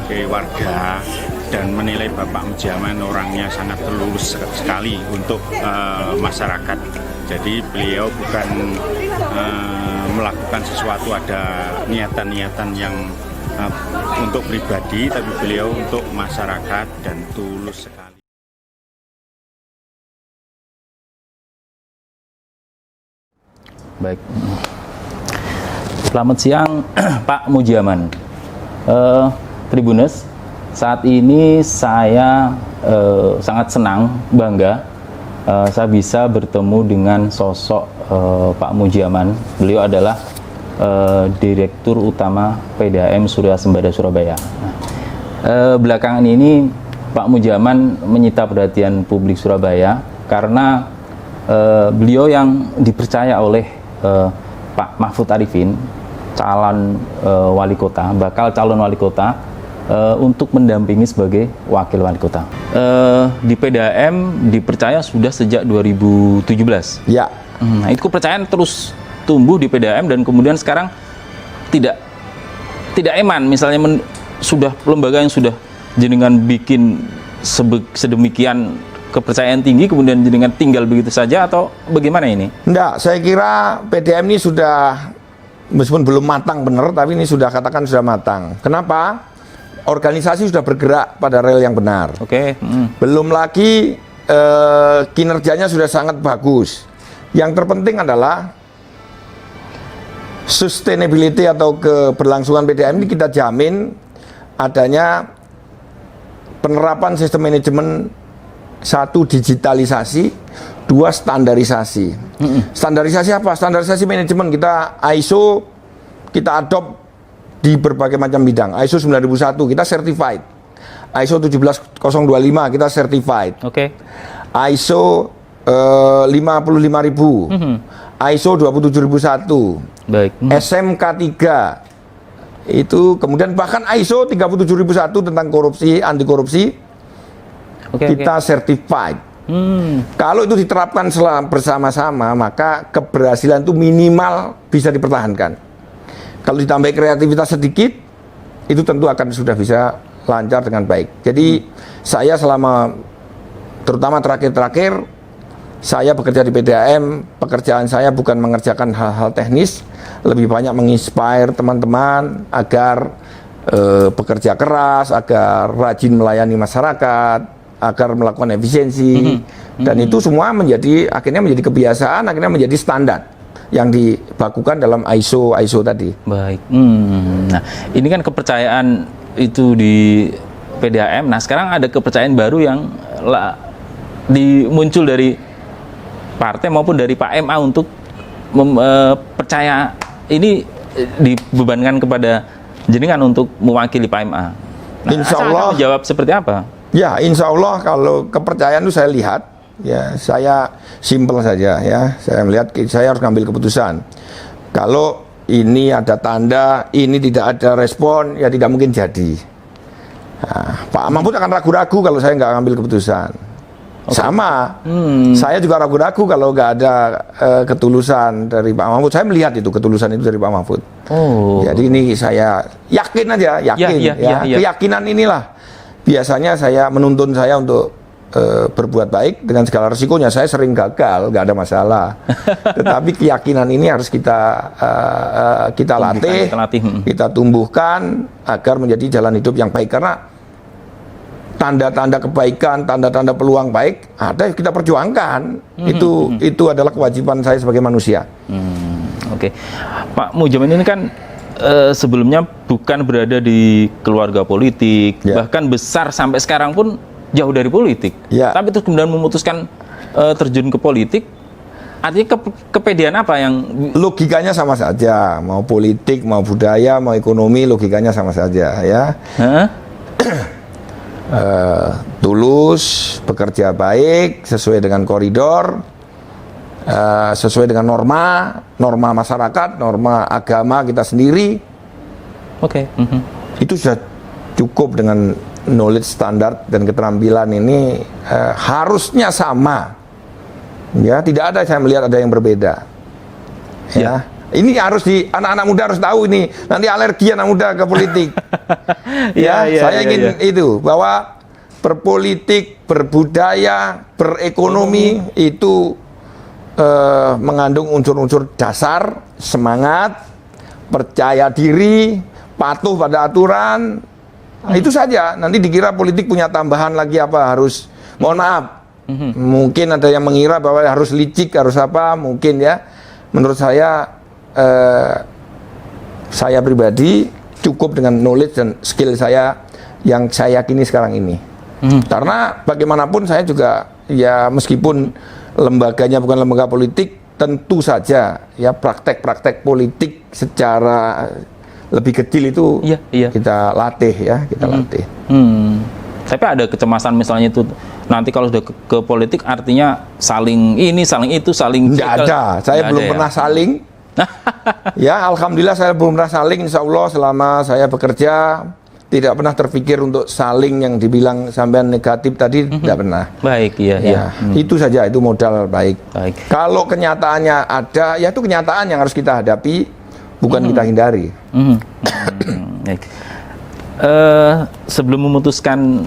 sebagai warga dan menilai Bapak Mujiaman orangnya sangat tulus sekali untuk masyarakat. Jadi beliau bukan melakukan sesuatu ada niatan-niatan yang untuk pribadi, tapi beliau untuk masyarakat dan tulus sekali. Baik, selamat siang Pak Mujiaman. Tribuners, saat ini saya sangat senang, bangga saya bisa bertemu dengan sosok Pak Mujiaman. Beliau adalah Direktur Utama PDAM Surya Sembada Surabaya. Belakangan ini Pak Mujiaman menyita perhatian publik Surabaya karena beliau yang dipercaya oleh Pak Mahfud Arifin, calon wali kota, bakal calon wali kota, untuk mendampingi sebagai wakil wali kota. Di PDAM dipercaya sudah sejak 2017. Ya. Nah, itu kepercayaan terus tumbuh di PDAM dan kemudian sekarang tidak eman. Misalnya sudah lembaga yang sudah jenengan bikin sedemikian kepercayaan tinggi, kemudian jenengan tinggal begitu saja, atau bagaimana ini? Enggak, saya kira PDAM ini sudah, meskipun belum matang benar, tapi ini sudah katakan sudah matang. Kenapa? Organisasi sudah bergerak pada rel yang benar. Oke. Belum lagi kinerjanya sudah sangat bagus. Yang terpenting adalah sustainability atau keberlangsungan PDAM ini kita jamin adanya penerapan sistem manajemen, satu, digitalisasi, dua, standarisasi. Standarisasi apa? Standarisasi manajemen. Kita ISO, kita adopt di berbagai macam bidang. ISO 9001 kita certified, ISO 17025 kita certified, ISO 55000, ISO 27001, baik. SMK 3 itu, kemudian bahkan ISO 37001 tentang korupsi, anti korupsi, kita certified. Kalau itu diterapkan bersama-sama, maka keberhasilan itu minimal bisa dipertahankan. Kalau ditambah kreativitas sedikit, itu tentu akan sudah bisa lancar dengan baik. Jadi saya selama, terutama terakhir-terakhir, saya bekerja di PDAM, pekerjaan saya bukan mengerjakan hal-hal teknis, lebih banyak menginspire teman-teman agar bekerja keras, agar rajin melayani masyarakat, agar melakukan efisiensi, dan itu semua akhirnya menjadi kebiasaan, akhirnya menjadi standar yang dibakukan dalam ISO tadi. Baik. Nah, ini kan kepercayaan itu di PDAM. Nah, sekarang ada kepercayaan baru yang muncul dari partai maupun dari Pak MA untuk percaya ini dibebankan kepada jenengan untuk mewakili Pak MA. Nah, Insya Allah menjawab seperti apa? Ya, Insya Allah kalau kepercayaan itu saya lihat. Ya, saya simpel saja ya. Saya melihat saya harus ngambil keputusan. Kalau ini ada tanda, ini tidak ada respon, ya tidak mungkin jadi. Nah, Pak Mahfud akan ragu-ragu kalau saya nggak ngambil keputusan. Sama, saya juga ragu-ragu kalau nggak ada ketulusan dari Pak Mahfud. Saya melihat itu ketulusan itu dari Pak Mahfud. Jadi ini saya yakin aja, yakin. Keyakinan inilah biasanya saya menuntun saya untuk berbuat baik dengan segala resikonya. Saya sering gagal, nggak ada masalah. Tetapi keyakinan ini harus kita latih, kita tumbuhkan agar menjadi jalan hidup yang baik. Karena tanda-tanda kebaikan, tanda-tanda peluang baik ada, kita perjuangkan. Itu adalah kewajiban saya sebagai manusia. Oke, Pak Mujiaman ini kan sebelumnya bukan berada di keluarga politik, bahkan besar sampai sekarang pun jauh dari politik, tapi terus kemudian memutuskan terjun ke politik. Artinya kepedian apa yang logikanya sama saja, mau politik, mau budaya, mau ekonomi, logikanya sama saja ya. Tulus, bekerja baik, sesuai dengan koridor, sesuai dengan norma masyarakat, norma agama kita sendiri. Itu sudah cukup. Dengan knowledge standar dan keterampilan ini harusnya sama. Ya, tidak ada saya melihat ada yang berbeda. Ya, Ini harus anak-anak muda harus tahu ini. Nanti alergi anak muda ke politik. Saya ingin itu bahwa berpolitik, berbudaya, berekonomi itu mengandung unsur-unsur dasar, semangat, percaya diri, patuh pada aturan. Nah, itu saja. Nanti dikira politik punya tambahan lagi apa, harus, mohon maaf, mungkin ada yang mengira bahwa harus licik, harus apa, mungkin ya. Menurut saya pribadi cukup dengan knowledge dan skill saya yang saya yakini sekarang ini. Karena bagaimanapun saya juga, ya meskipun lembaganya bukan lembaga politik, tentu saja ya praktek-praktek politik secara lebih kecil itu kita latih ya, kita latih. Tapi ada kecemasan misalnya itu nanti kalau sudah ke politik artinya saling ini, saling itu, saling nggak ada. Saya belum pernah saling. Ya, alhamdulillah saya belum pernah saling. Insya Allah selama saya bekerja tidak pernah terpikir untuk saling yang dibilang sampean negatif tadi, tidak pernah. Baik, Itu saja, itu modal baik. Kalau kenyataannya ada, ya itu kenyataan yang harus kita hadapi, bukan kita hindari. Sebelum memutuskan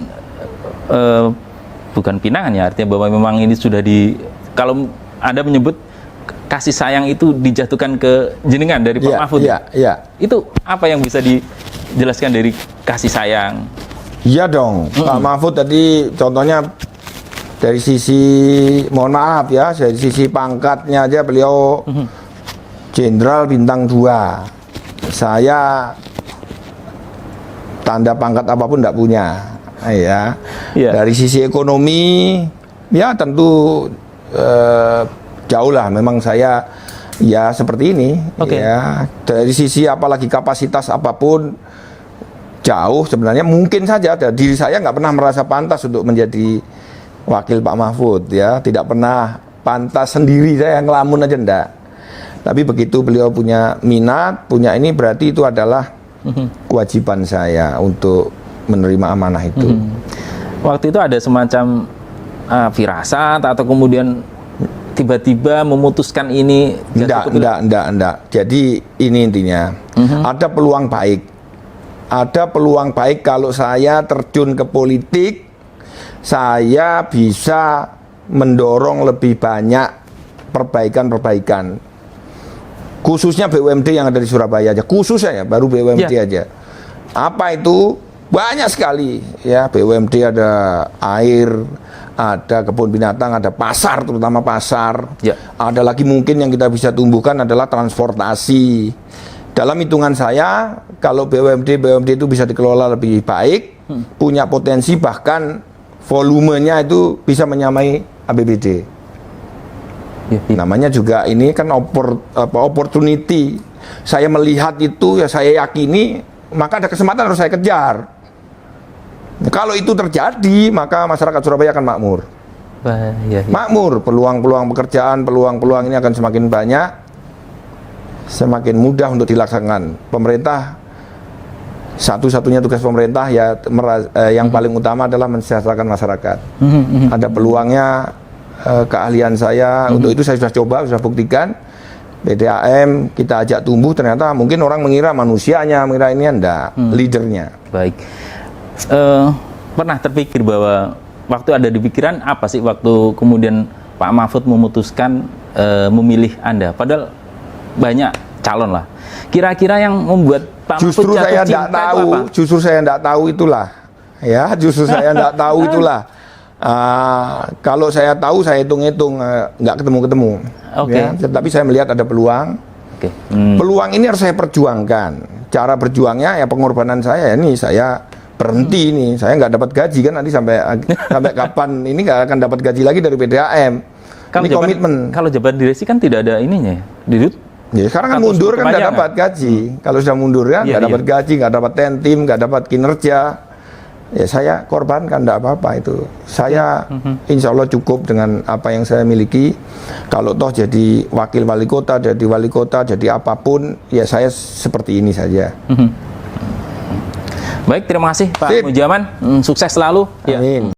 bukan pinangan ya, artinya bahwa memang ini sudah kalau Anda menyebut kasih sayang itu dijatuhkan ke jenengan dari Pak Mahfud. Itu apa yang bisa dijelaskan dari kasih sayang? Iya dong, Pak Mahfud tadi contohnya dari sisi, mohon maaf ya, dari sisi pangkatnya aja beliau Jenderal Bintang 2. Saya tanda pangkat apapun tidak punya. Dari sisi ekonomi, ya tentu jauh lah. Memang saya ya seperti ini. Ya, dari sisi apalagi kapasitas apapun jauh sebenarnya. Mungkin saja diri saya nggak pernah merasa pantas untuk menjadi wakil Pak Mahfud. Ya, tidak pernah pantas sendiri, saya ngelamun aja enggak. Tapi begitu beliau punya minat, punya ini, berarti itu adalah kewajiban saya untuk menerima amanah itu. Waktu itu ada semacam firasat atau kemudian tiba-tiba memutuskan ini? Enggak. Jadi ini intinya, ada peluang baik. Ada peluang baik kalau saya terjun ke politik, saya bisa mendorong lebih banyak perbaikan-perbaikan. Khususnya BUMD yang ada di Surabaya aja, khususnya ya, baru BUMD aja. Apa itu? Banyak sekali ya, BUMD ada air, ada kebun binatang, ada pasar, terutama pasar. Ada lagi mungkin yang kita bisa tumbuhkan adalah transportasi. Dalam hitungan saya, kalau BUMD itu bisa dikelola lebih baik, punya potensi, bahkan volumenya itu bisa menyamai APBD. Namanya juga ini kan opportunity. Saya melihat itu, ya saya yakini, maka ada kesempatan harus saya kejar. Kalau itu terjadi, maka masyarakat Surabaya akan makmur. Makmur, peluang-peluang pekerjaan, peluang-peluang ini akan semakin banyak, semakin mudah untuk dilaksanakan. Pemerintah, satu-satunya tugas pemerintah ya yang paling utama adalah mensejahterakan masyarakat. Ada peluangnya, keahlian saya, untuk itu saya sudah coba, sudah buktikan. PDAM kita ajak tumbuh, ternyata mungkin orang mengira manusianya, mengira ini enggak, leadernya. Baik. Pernah terpikir bahwa waktu ada di pikiran apa sih waktu kemudian Pak Mahfud memutuskan memilih Anda? Padahal banyak calon lah. Kira-kira yang membuat Pak Mahfud jatuh cinta itu apa? Justru saya tidak tahu itulah. Ya, justru saya tidak tahu itulah. Kalau saya tahu, saya hitung-hitung, nggak ketemu-ketemu. Ya, tetapi saya melihat ada peluang. Peluang ini harus saya perjuangkan. Cara berjuangnya ya pengorbanan saya. Ini saya berhenti nih, saya nggak dapat gaji kan nanti sampai kapan ini nggak akan dapat gaji lagi dari PDAM. Ini komitmen. Kalau jabatan direksi kan tidak ada ininya, Didut. Ya, sekarang kan mundur kan nggak dapat gaji. Kalau sudah mundur kan nggak dapat gaji, nggak dapat tentim, nggak dapat kinerja. Ya saya korbankan, nggak apa-apa itu. Saya insya Allah cukup dengan apa yang saya miliki. Kalau toh jadi wakil wali kota, jadi wali kota, jadi apapun, ya saya seperti ini saja. Baik, terima kasih Pak Mujiaman. Sukses selalu. Amin.